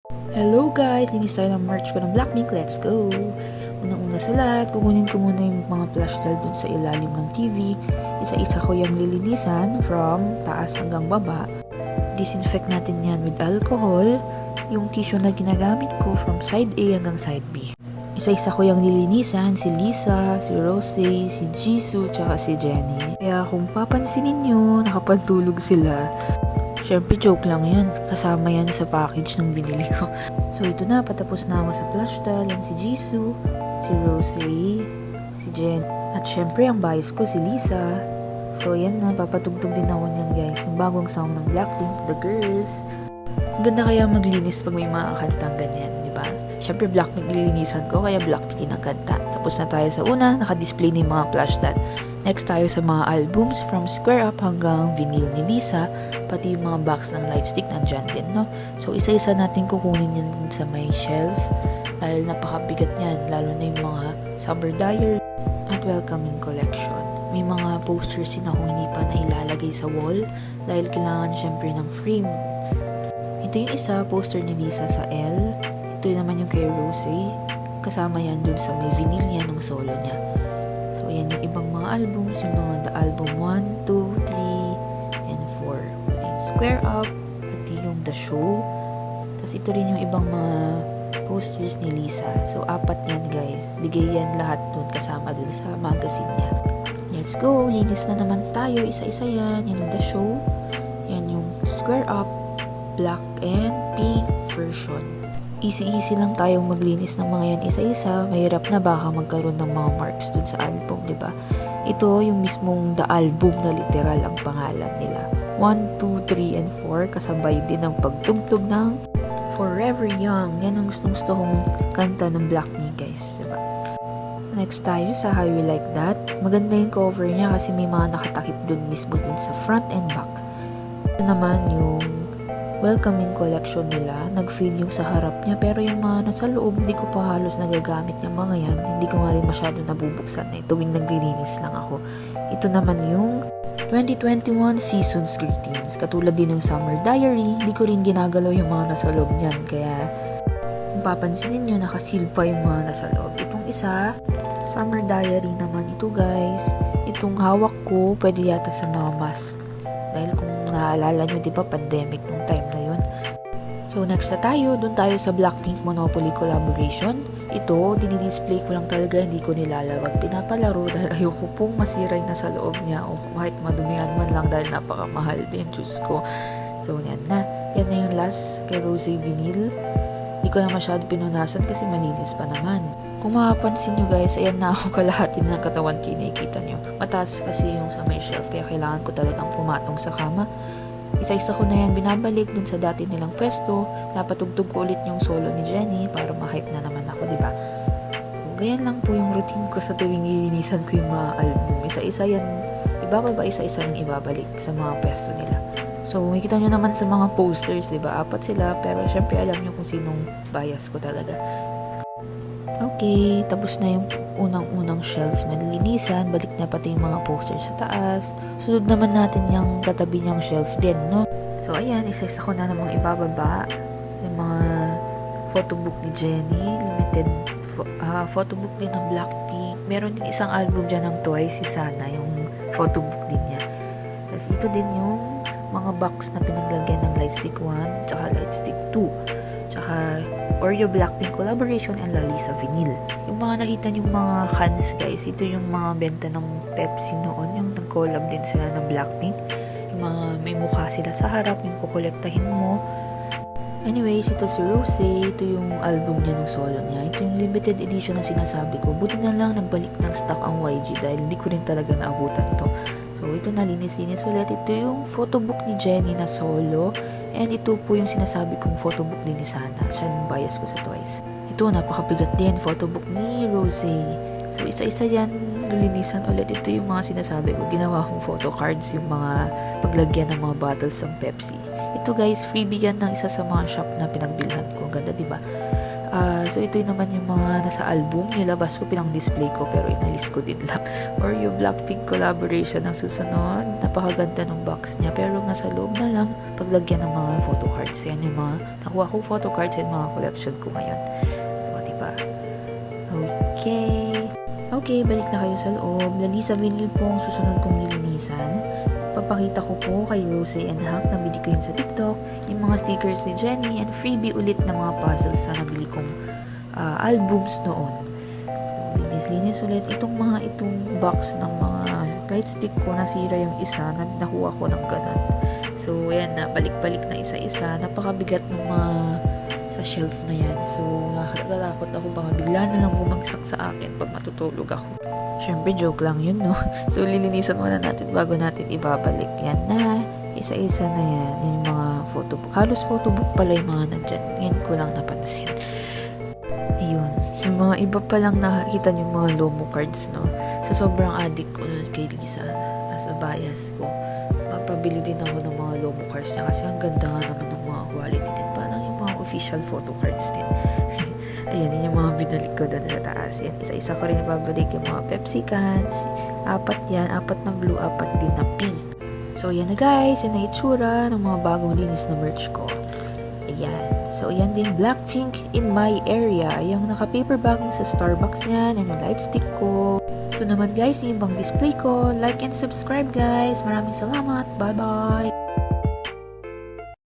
Hello guys! Linis tayo ng merch ko ng Blackpink. Let's go! Unang-una sa lahat, kukunin ko muna yung mga flash gel dun sa ilalim ng TV. Isa-isa ko yung lilinisan from taas hanggang baba. Disinfect natin yan with alcohol. Yung tissue na ginagamit ko from side A hanggang side B. Isa-isa ko yung lilinisan, si Lisa, si Rosé, si Jisoo, tsaka si Jennie. Kaya kung papansinin nyo, nakapantulog sila. Siyempre joke lang yun. Kasama yan sa package nung binili ko. So ito na, patapos na ako sa flash doll. Yan si Jisoo, si Rosé, si Jen. At syempre ang bias ko si Lisa. So yan na, papatugtog din ako niyan guys. Yung bagong song ng Blackpink, The Girls. Ang ganda kaya maglinis pag may mga kantang ganyan, di ba? Syempre Blackpink nilinisan ko, kaya Blackpink din ang kanta. Tapos na tayo sa una, naka-display na yung mga flash doll. Next tayo sa mga albums from Square Up hanggang vinyl ni Lisa, pati yung mga box ng lightstick nandyan din, no? So, isa-isa natin kukunin yan sa may shelf dahil napakabigat niyan, lalo na yung mga summer diary at welcoming collection. May mga posters din akong hindi pa na ilalagay sa wall dahil kailangan syempre ng frame. Ito yung isa, poster ni Lisa sa L. Ito naman yung kay Rosé. Kasama yan dun sa may vinyl niya ng solo niya. So, ayan yung ibang mga albums, yung mga The Album 1, 2, 3, and 4. Pati yung Square Up, pati yung The Show. Tapos ito rin yung ibang mga posters ni Lisa. So, 4 yan guys. Bigay yan lahat dun kasama dun sa magazine niya. Let's go! Linis na naman tayo. Isa-isa yan. Yan yung The Show. Yan yung Square Up, black and pink version. Easy-easy lang tayong maglinis ng mga yan isa-isa. Mahirap na baka magkaroon ng mga marks dun sa album, di ba? Ito yung mismong The Album na literal ang pangalan nila. 1, 2, 3, and 4 kasabay din ang pagtugtog ng Forever Young. Yan ang gusto kong kanta ng Blackpink guys, di ba? Next tayo sa How You Like That. Maganda yung cover niya kasi may mga nakatakip dun mismo dun sa front and back. Ito naman yung welcoming collection nila. Nag-feel yung sa harap niya pero yung mga nasa loob hindi ko pa halos nagagamit yung mga yan. Hindi ko nga rin masyado nabubuksan na tuwing naglilinis lang ako. Ito naman yung 2021 Seasons Greetings. Katulad din ng Summer Diary. Hindi ko rin ginagalaw yung mga nasa loob niyan. Kaya kung papansinin nyo, nakaseal pa yung mga nasa loob. Itong isa, Summer Diary naman ito guys. Itong hawak ko, pwede yata sa mga mask. Dahil kung naalala nyo, di ba, pandemic nung time na yun. So, next na tayo. Doon tayo sa Blackpink Monopoly collaboration. Ito, dinidisplay ko lang talaga. Hindi ko nilalaro at pinapalaro dahil ayoko pong masiray na sa loob niya o kahit madumihan man lang dahil napakamahal din. Diyos ko. So, yan na. Yan na yung last kay Rosé Vinyl. Hindi ko na masyado pinunasan kasi malinis pa naman. Kung mapapansin nyo guys, ayan na ako kalahati ng katawan ko, nakikita nyo. Mataas kasi yung sa may shelf, kaya kailangan ko talagang pumatong sa kama. Isa-isa ko na yan binabalik dun sa dati nilang pwesto. Napatugtog ko ulit yung solo ni Jennie para ma-hype na naman ako, diba? So, ganyan lang po yung routine ko sa tuwing ilinisan ko yung mga album. Isa-isa yan, ibababa isa-isa ng ibabalik sa mga pwesto nila. So, makikita nyo naman sa mga posters, diba? 4 sila, pero syempre alam nyo kung sinong bias ko talaga. Okay, tapos na yung unang-unang shelf na nilinisan. Balik na pati yung mga posters sa taas. Sunod naman natin yung katabi niyang shelf din, no? So, ayan, isa-isa ko na namang ibababa. Yung mga photobook ni Jennie, limited photobook din ng Blackpink. Meron yung isang album dyan ng Twice, si Sana, yung photobook din niya. Tapos ito din yung mga box na pinaglagyan ng Lightstick 1, tsaka Lightstick 2. Tsaka Oreo Blackpink collaboration and La Lisa Vinyl. Yung mga nakita yung mga cans guys, ito yung mga benta ng Pepsi noon, yung nag-collab din sila ng Blackpink. Yung mga may mukha sila sa harap, yung kukolektahin mo. Anyways, ito si Rosé, ito yung album niya ng solo niya. Ito yung limited edition na sinasabi ko. Buti na lang nagbalik ng stock ang YG dahil hindi ko rin talaga naabutan to. So, ito na linis-linis ulit. Ito yung photobook ni Jennie na solo. And ito po yung sinasabi kong photobook din ni Sana. Siya yung bias ko sa Twice. Ito, napakabigat din. Photobook ni Rosé. So, isa-isa yan. Lulinisan ulit. Ito yung mga sinasabi ko. Ginawa kong photo cards. Yung mga paglagyan ng mga bottles ng Pepsi. Ito guys, freebie yan ng isa sa mga shop na pinagbilhan ko. Ganda, diba? So, ito naman yung mga nasa album. Nilabas ko, pinang-display ko, pero inalis ko din lang. Or yung Blackpink collaboration ng susunod. napakaganda ng box niya. Pero nasa loob na lang, paglagyan ng mga photo cards. Yan yung mga nakuha kong photo cards and mga collection ko ngayon. O, diba? Okay, balik na kayo sa loob. Lalisa Vinyl po ang susunod kong nilinisan. Papakita ko po kay Rose and Hank, nabili ko yun sa TikTok, yung mga stickers ni Jenny, and freebie ulit na mga puzzles na nabili kong albums noon. Linis ulit. Itong box ng mga light stick ko, nasira yung isa, nakuha ko ng ganun. So, ayan na, balik-balik na isa-isa. Napakabigat ng mga sa shelf na yan. So, nakakatakot ako, baka bigla na lang bumagsak sa akin pag matutulog ako. Siyempre, joke lang yun, no? So, lilinisan muna natin bago natin ibabalik. Yan na, isa-isa na yan. Yan yung mga photobook. Halos photobook pala yung mga nandyan. Yan ko lang napansin. Ayun. Yung mga iba pa lang nakakita yung mga Lomo cards, no? So, sobrang addict ko kay Lisa as a bias ko. Mapabili din ako ng mga Lomo cards niya kasi ang ganda nga naman ng mga quality din. Parang yung mga official photo cards din. Ayan, yun yung mga binulik ko doon sa taas. Yan, isa-isa ko rin ibabalik yung mga Pepsi cans. 4 yan, 4 na blue, 4 din na pink. So, yan na guys, yan na itsura ng mga bagong linis na merch ko. Ayan. So, yan din, Blackpink in my area. Yung naka-paperbacking sa Starbucks yan, and yung light stick ko. Ito naman guys, yung ibang display ko. Like and subscribe guys. Maraming salamat. Bye-bye!